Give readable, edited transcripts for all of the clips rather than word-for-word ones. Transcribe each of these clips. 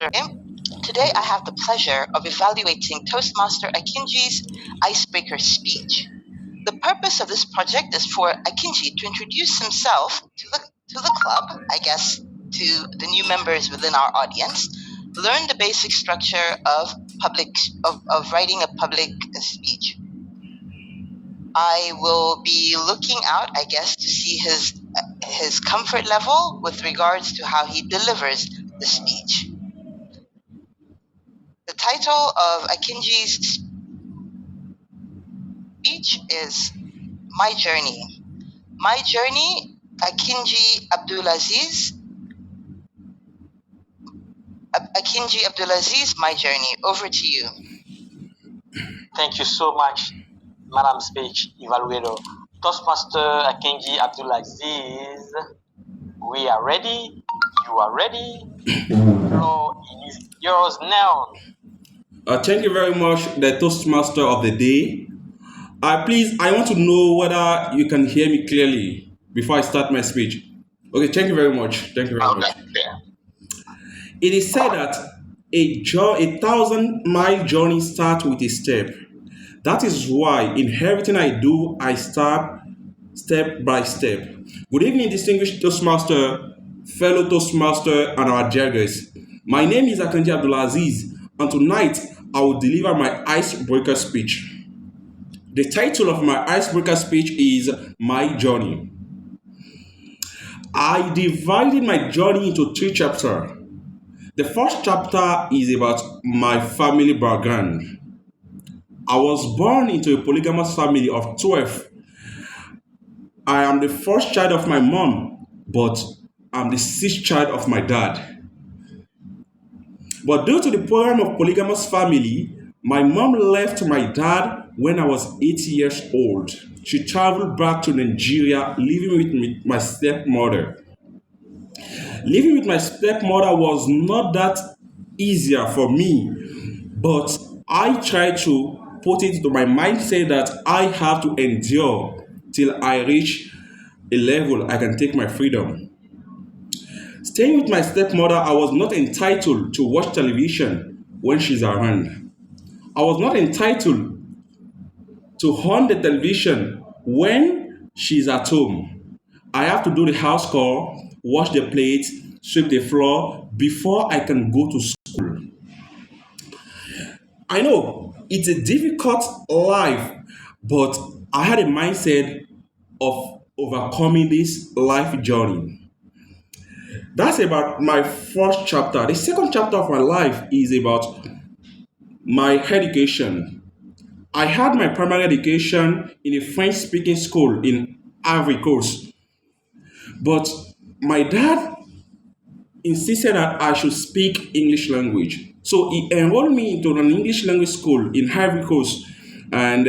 Today I have the pleasure of evaluating Toastmaster Akinji's icebreaker speech. The purpose of this project is for Akinji to introduce himself to the club, I guess to the new members within our audience, learn the basic structure of writing a public speech. I will be looking out, I guess, to see his comfort level with regards to how he delivers the speech. The title of Akinji's speech is My Journey. My Journey, Akinji Abdulaziz. Akinji Abdulaziz, My Journey. Over to you. Thank you so much, Madam Speech Evaluator. Toastmaster Akanji Abdulaziz, we are ready. You are ready. The floor is yours now. Thank you very much, the Toastmaster of the day. Please, I want to know whether you can hear me clearly before I start my speech. Okay, thank you very much. Thank you very much. It is said that a 1,000-mile journey starts with a step. That is why in everything I do, I start step by step. Good evening, distinguished Toastmaster, fellow Toastmaster, and our dear guests. My name is Akanji Abdulaziz, and tonight I will deliver my icebreaker speech. The title of my icebreaker speech is My Journey. I divided my journey into 3 chapters. The first chapter is about my family background. I was born into a polygamous family of 12. I am the first child of my mom, but I'm the 6th child of my dad. But due to the program of polygamous family, my mom left my dad when I was 8 years old. She traveled back to Nigeria, living with my stepmother. Living with my stepmother was not that easier for me, but I tried to put it into my mindset that I have to endure till I reach a level I can take my freedom. Staying with my stepmother, I was not entitled to watch television when she's around. I was not entitled to on the television when she's at home. I have to do the house call, wash the plates, sweep the floor before I can go to school. I know it's a difficult life, but I had a mindset of overcoming this life journey. That's about my first chapter. The second chapter of my life is about my education. I had my primary education in a French-speaking school in Ivory Coast, but my dad insisted that I should speak English language. So he enrolled me into an English language school in Ivory Coast, and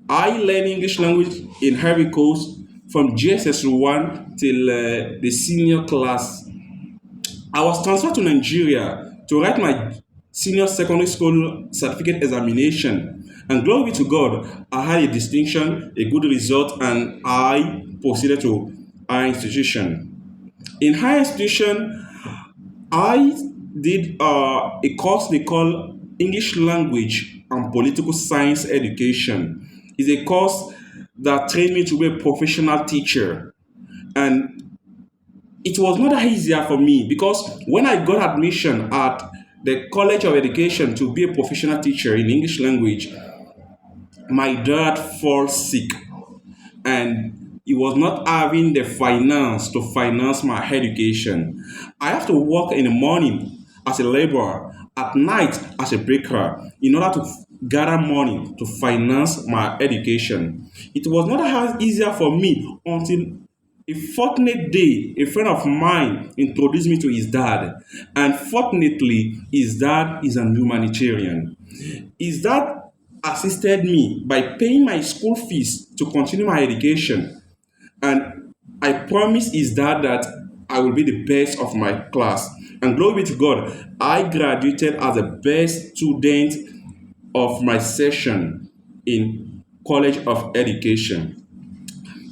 I learned English language in Ivory Coast from GSS1 till the senior class. I was transferred to Nigeria to write my senior secondary school certificate examination. And glory be to God, I had a distinction, a good result, and I proceeded to higher institution. In higher institution, I did a course they call English Language and Political Science Education. It's a course that trained me to be a professional teacher. And it was not that easier for me because when I got admission at the College of Education to be a professional teacher in English language, my dad fell sick and he was not having the finance to finance my education. I have to work in the morning as a laborer, at night as a baker, in order to gather money to finance my education. It was not as easier for me until a fortunate day, a friend of mine introduced me to his dad. And fortunately, his dad is an humanitarian. His dad assisted me by paying my school fees to continue my education. And I promised his dad that I will be the best of my class. And glory be to God, I graduated as the best student of my session in College of Education.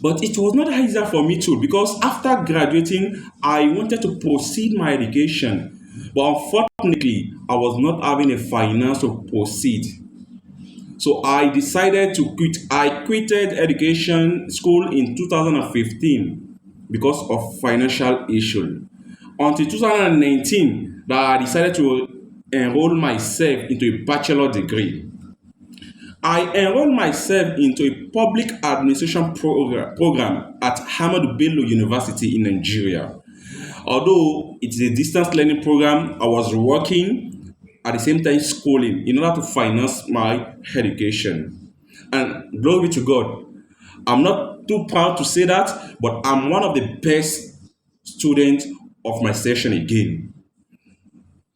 But it was not easier for me too, because after graduating, I wanted to proceed my education. But unfortunately, I was not having a finance to proceed. So I decided to quit. I quitted education school in 2015 because of financial issue. Until 2019, that I decided to enroll myself into a bachelor degree. I enrolled myself into a public administration program at Hamad Bello University in Nigeria. Although it is a distance learning program, I was working at the same time schooling in order to finance my education. And glory to God, I'm not too proud to say that, but I'm one of the best students of my session again.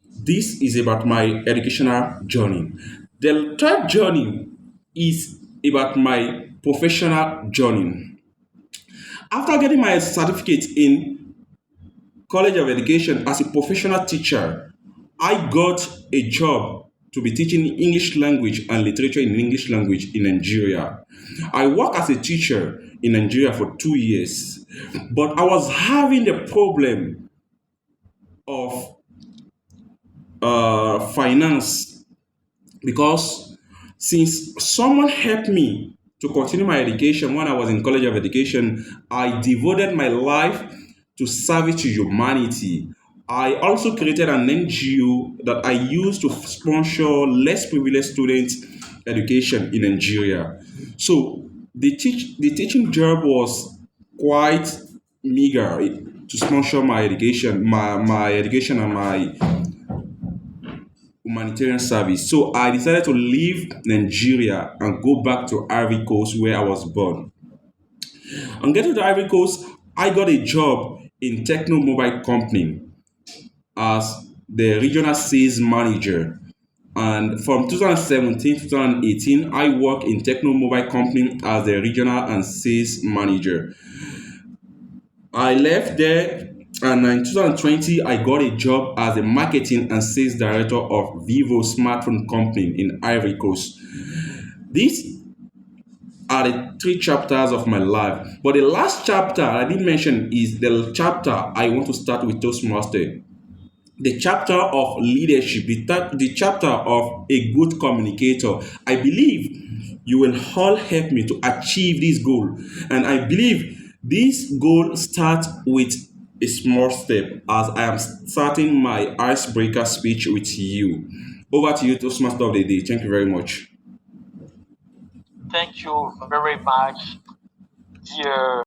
This is about my educational journey. The third journey is about my professional journey. After getting my certificate in College of Education as a professional teacher, I got a job to be teaching English language and literature in English language in Nigeria. I worked as a teacher in Nigeria for 2 years, but I was having the problem of finance because since someone helped me to continue my education when I was in College of Education, I devoted my life to service to humanity. I also created an NGO that I used to sponsor less privileged students education in Nigeria. So the teaching job was quite meager to sponsor my education and my humanitarian service. So I decided to leave Nigeria and go back to Ivory Coast where I was born. On getting to Ivory Coast, I got a job in Techno Mobile Company as the regional sales manager. And from 2017 to 2018, I worked in Techno Mobile Company as the regional and sales manager. I left there and in 2020 I got a job as the marketing and sales director of Vivo smartphone company in Ivory Coast. These are the three chapters of my life. But the last chapter I didn't mention is the chapter I want to start with Toastmaster. The chapter of leadership, the chapter of a good communicator. I believe you will all help me to achieve this goal. And I believe this goal starts with a small step as I am starting my icebreaker speech with you. Over to you, Toastmaster of the day. Thank you very much. Thank you very much, dear